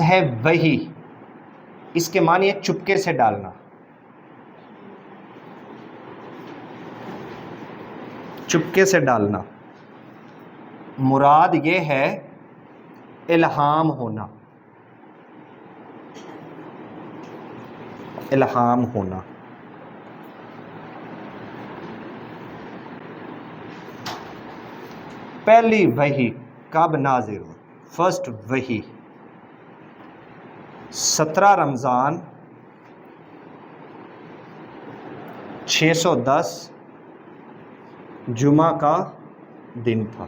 ہے وہی، اس کے معنی ہے چپکے سے ڈالنا، چپکے سے ڈالنا۔ مراد یہ ہے الہام ہونا، الہام ہونا۔ پہلی وحی کب نازل ہو؟ فرسٹ وحی 17 رمضان 610 جمعہ کا دن تھا۔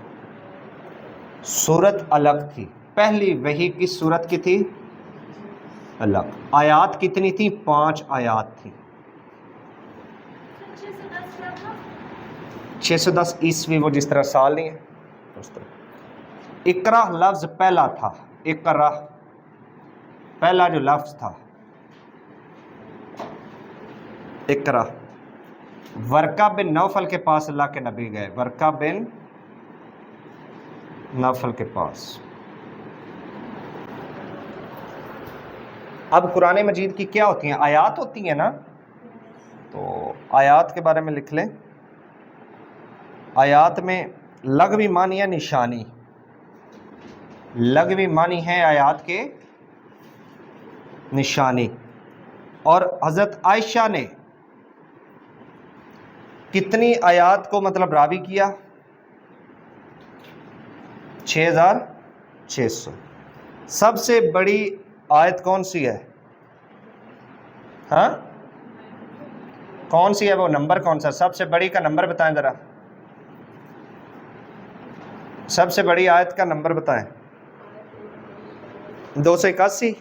سورت الگ تھی، پہلی وحی کی سورت کی تھی الگ۔ آیات کتنی تھی؟ 5 آیات تھی۔ 610 عیسوی، وہ جس طرح سال نہیں ہے اس طرح۔ اقرا لفظ پہلا تھا، اقرا پہلا جو لفظ تھا اقرا۔ ورقہ بن نوفل کے پاس اللہ کے نبی گئے، ورقہ بن نوفل کے پاس۔ اب قرآن مجید کی کیا ہوتی ہیں؟ آیات ہوتی ہیں نا، تو آیات کے بارے میں لکھ لیں۔ آیات میں لغوی معنی ہے نشانی، لغوی معنی ہے آیات کے نشانی۔ اور حضرت عائشہ نے کتنی آیات کو مطلب راوی کیا؟ 6600۔ سب سے بڑی آیت کون سی ہے؟ ہاں کون سی ہے؟ وہ نمبر کون سا؟ سب سے بڑی کا نمبر بتائیں ذرا، سب سے بڑی آیت کا نمبر بتائیں۔ 281۔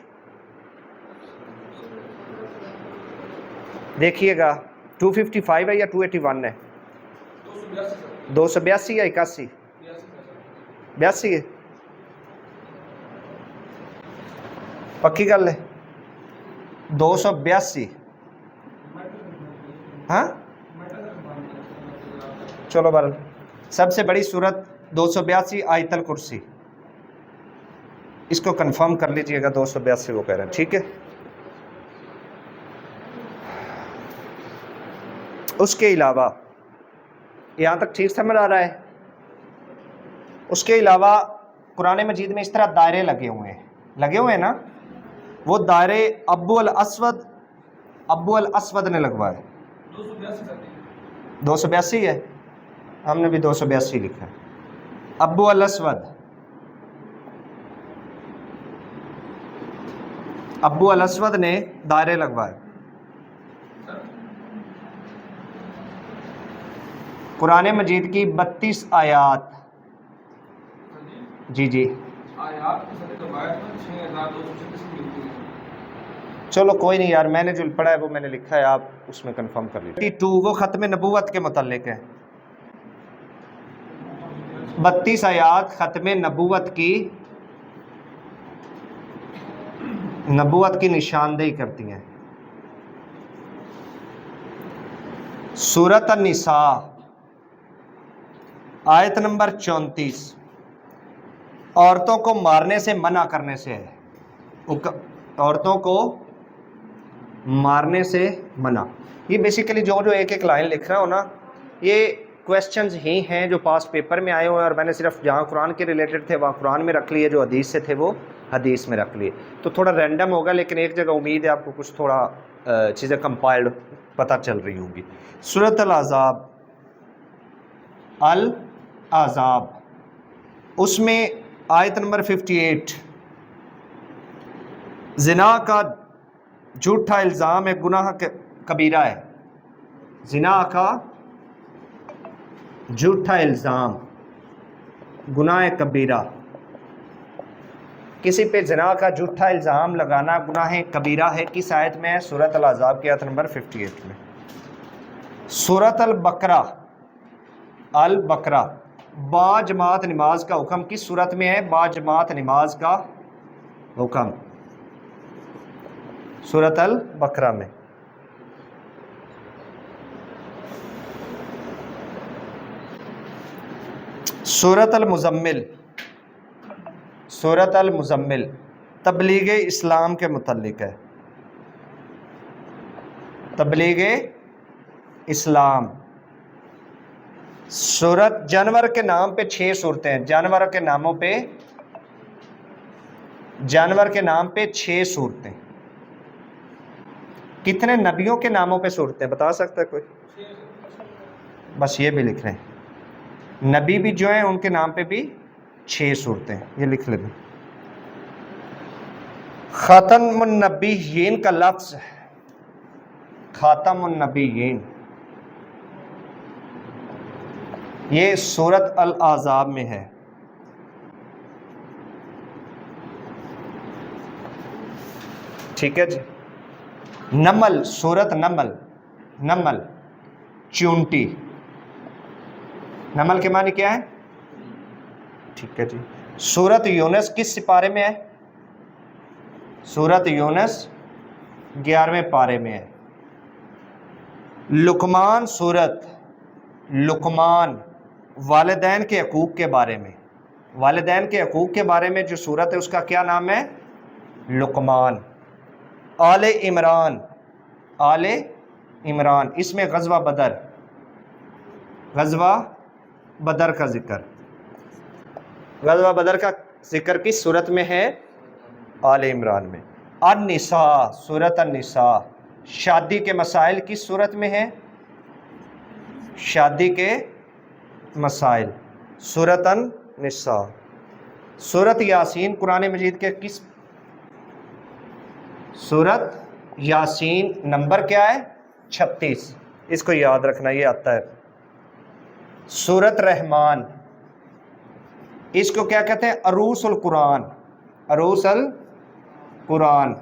دیکھیے گا 255 ہے یا 281 ہے؟ 282 یا 81؟ 82 ہے، پکی گل ہے 282۔ ہاں چلو بہرحال سب سے بڑی سورت 282 آیت الکرسی، اس کو کنفرم کر لیجئے گا 282 وہ کہہ رہے ہیں، ٹھیک ہے۔ اس کے علاوہ یہاں تک ٹھیک سمجھ آ رہا ہے؟ اس کے علاوہ قرآن مجید میں اس طرح دائرے لگے ہوئے ہیں، لگے ہوئے ہیں نا، وہ دائرے ابو الاسود نے لگوائے۔ 282 ہے، ہم نے بھی 282 لکھا ہے۔ ابو الاسود نے دائرے لگوائے۔ قرآن مجید کی 32 آیات، جی چلو کوئی نہیں یار، میں نے جو پڑھا ہے وہ میں نے لکھا ہے، آپ اس میں کنفرم کر لیجیے۔ 32 وہ ختم نبوت کے متعلق ہے، 32 آیات ختم نبوت کی نشاندہی کرتی ہیں۔ سورۃ النساء آیت نمبر 34 عورتوں کو مارنے سے منع کرنے سے ہے، عورتوں کو مارنے سے منع۔ یہ بیسیکلی جو ایک ایک لائن لکھ رہا ہوں نا، یہ کویسچنز ہی ہیں جو پاس پیپر میں آئے ہوئے ہیں، اور میں نے صرف جہاں قرآن کے ریلیٹڈ تھے وہاں قرآن میں رکھ لیے، جو حدیث سے تھے وہ حدیث میں رکھ لیے۔ تو تھوڑا رینڈم ہوگا، لیکن ایک جگہ امید ہے آپ کو کچھ تھوڑا چیزیں کمپائلڈ پتہ چل رہی ہوں گی۔ سورۃ الاحزاب اس میں آیت نمبر 58 زنا کا جھوٹا الزام ایک گناہ کبیرہ ہے، زنا کا جھوٹا الزام گناہ کبیرہ، کسی پہ زنا کا جھوٹا الزام لگانا گناہ کبیرہ ہے۔ کس آیت میں ہے؟ سورۃ الاحزاب کی آیت نمبر 58 میں۔ سورۃ البقرہ با جماعت نماز کا حکم کس صورت میں ہے؟ با جماعت نماز کا حکم سورۃ البقرہ میں۔ سورۃ المزمل تبلیغ اسلام کے متعلق ہے، تبلیغ اسلام۔ سورت جانور کے نام پہ 6 صورتیں ہیں، جانور کے نام پہ 6 صورتیں۔ کتنے نبیوں کے ناموں پہ صورتیں بتا سکتا ہے کوئی؟ بس یہ بھی لکھ رہے ہیں، نبی بھی جو ہیں ان کے نام پہ بھی 6 صورتیں، یہ لکھ لیں۔ خاتم النبیین کا لفظ، خاتم النبیین، یہ سورت الاحزاب میں ہے۔ ٹھیک ہے جی۔ نمل، سورت نمل چونٹی، نمل کے معنی کیا ہے؟ ٹھیک ہے جی۔ سورت یونس کس سپارے میں ہے؟ سورت یونس 11ویں پارے میں ہے۔ لقمان سورت، لقمان والدین کے حقوق کے بارے میں، والدین کے حقوق کے بارے میں جو سورت ہے اس کا کیا نام ہے؟ لقمان۔ آل عمران، آل عمران، اس میں غزوہ بدر کا ذکر، غزوہ بدر کا ذکر کس صورت میں ہے؟ آل عمران میں۔ النساء، سورت النساء، شادی کے مسائل کس صورت میں ہے؟ شادی کے مسائل، سورت النساء۔ سورت یاسین قرآن مجید کے کس؟ سورت یاسین نمبر کیا ہے؟ 36، اس کو یاد رکھنا، یہ آتا ہے۔ سورت رحمان، اس کو کیا کہتے ہیں؟ عروس القرآن، عروس القرآن۔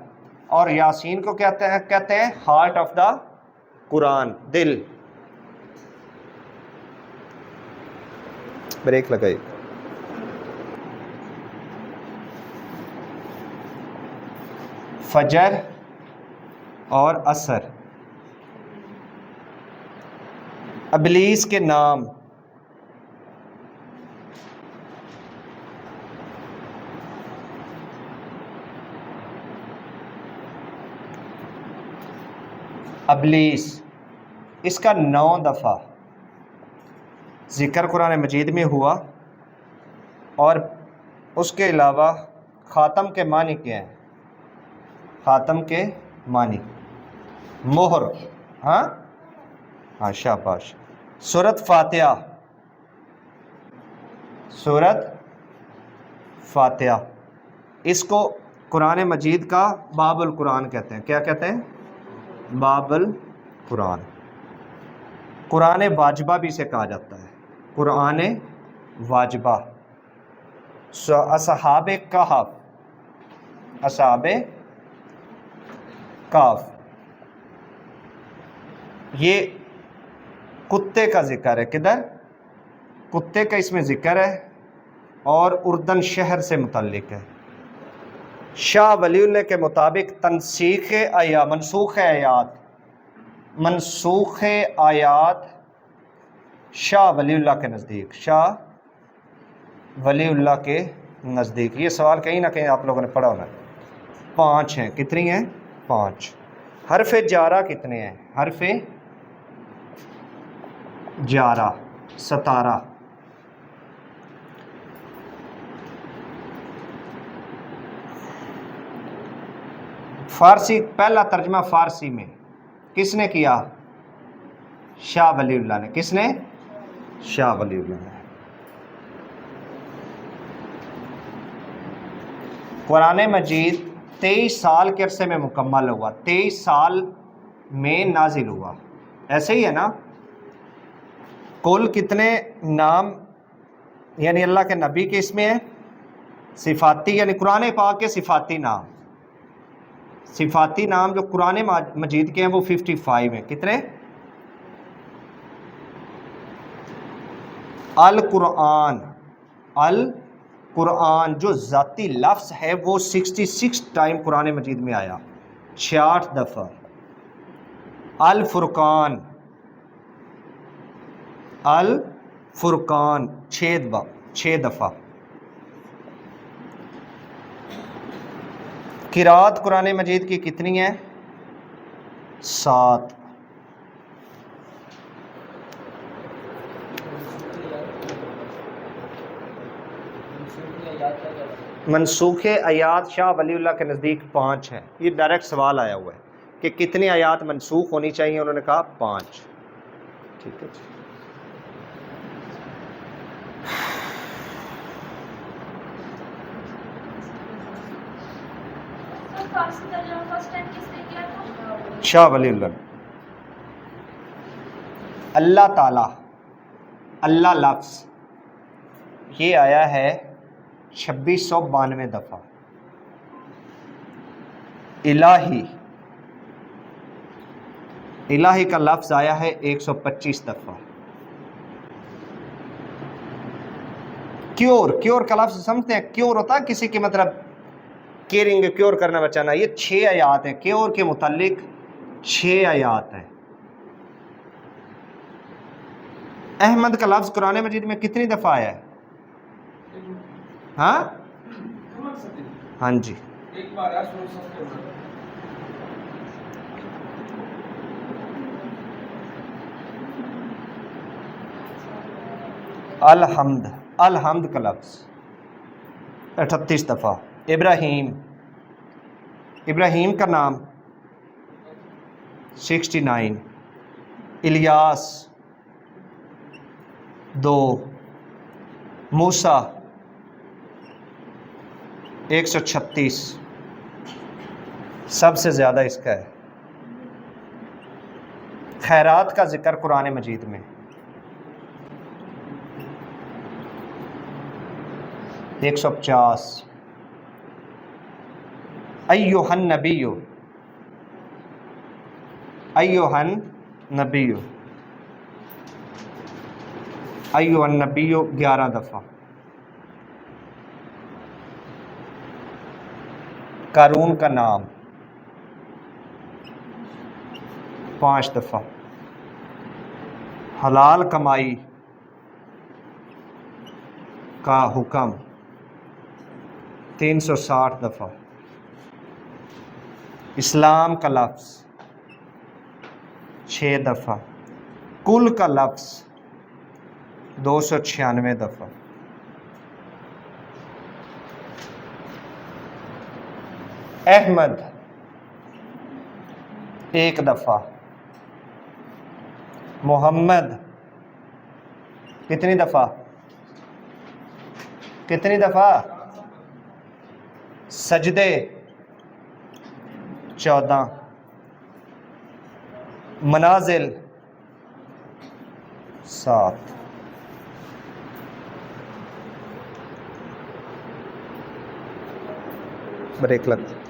اور یاسین کو کہتے ہیں ہارٹ آف دا قرآن، دل۔ بریک لگائی۔ فجر اور عصر، ابلیس کے نام، ابلیس، اس کا 9 دفعہ ذکر قرآن مجید میں ہوا۔ اور اس کے علاوہ خاتم کے معنی کیا ہیں؟ خاتم کے معنی مہر، ہاں شاباش۔ سورت فاتحہ، سورت فاتحہ، اس کو قرآن مجید کا باب القرآن کہتے ہیں۔ کیا کہتے ہیں؟ باب القرآن۔ قرآن واجبہ بھی اسے کہا جاتا ہے، قرآن واجبہ۔ اصحاب کہف، اصحاب کہف، یہ کتے کا ذکر ہے۔ کدھر؟ کتے کا اس میں ذکر ہے، اور اردن شہر سے متعلق ہے۔ شاہ ولی اللہ کے مطابق منسوخ آیات شاہ ولی اللہ کے نزدیک، شاہ ولی اللہ کے نزدیک، یہ سوال کہیں نہ کہیں آپ لوگوں نے پڑھا ہونا ہے، 5 ہیں۔ کتنی ہیں؟ 5۔ حرف جارہ کتنے ہیں؟ حرف جارہ 17۔ فارسی، پہلا ترجمہ فارسی میں کس نے کیا؟ شاہ ولی اللہ نے۔ کس نے؟ شاہ ولی اللہ نے۔ قرآن مجید 23 سال کے عرصے میں مکمل ہوا، 23 سال میں نازل ہوا، ایسے ہی ہے نا؟ کل کتنے نام یعنی اللہ کے نبی کے اس میں ہیں؟ صفاتی، یعنی قرآن پاک کے صفاتی نام، صفاتی نام جو قرآن مجید کے ہیں وہ 55 ہیں۔ کتنے؟ القرآن، القرآن جو ذاتی لفظ ہے وہ 66 ٹائم قرآن مجید میں آیا، 66 دفعہ۔ الفرقان، الفرقان 6 دفعہ۔ قرات قرآن مجید کی کتنی ہے؟ 7۔ منسوخ آیات شاہ ولی اللہ کے نزدیک 5 ہیں۔ یہ ڈائریکٹ سوال آیا ہوا ہے کہ کتنی آیات منسوخ ہونی چاہیے، انہوں نے کہا 5۔ ٹھیک ہے جی۔ شاہ ولی اللہ۔ اللہ تعالی، اللہ لفظ یہ آیا ہے 2692 دفعہ۔ الہی، الہی کا لفظ آیا ہے 125 دفعہ۔ کیور، کیور کا لفظ سمجھتے ہیں؟ کیور ہوتا ہے کسی کی مطلب کیئرنگ، کیور کرنا، بچانا۔ یہ 6 آیات ہیں، کیور کے متعلق 6 آیات ہیں۔ احمد کا لفظ قرآن مجید میں کتنی دفعہ آیا ہے؟ ہاں ہاں جی، الحمد، الحمد کا لفظ 38 دفعہ۔ ابراہیم، ابراہیم کا نام 69۔ الیاس 2۔ موسیٰ 136، سب سے زیادہ اس کا ہے۔ خیرات کا ذکر قرآن مجید میں 150۔ ایھا النبی، ایھا النبی، ایھا النبی 11 دفعہ۔ قارون کا نام 5 دفعہ۔ حلال کمائی کا حکم 360 دفعہ۔ اسلام کا لفظ 6 دفعہ۔ کل کا لفظ 296 دفعہ۔ احمد 1 دفعہ۔ محمد کتنی دفعہ؟ کتنی دفعہ؟ سجدے 14۔ منازل 7۔ بریک لگتا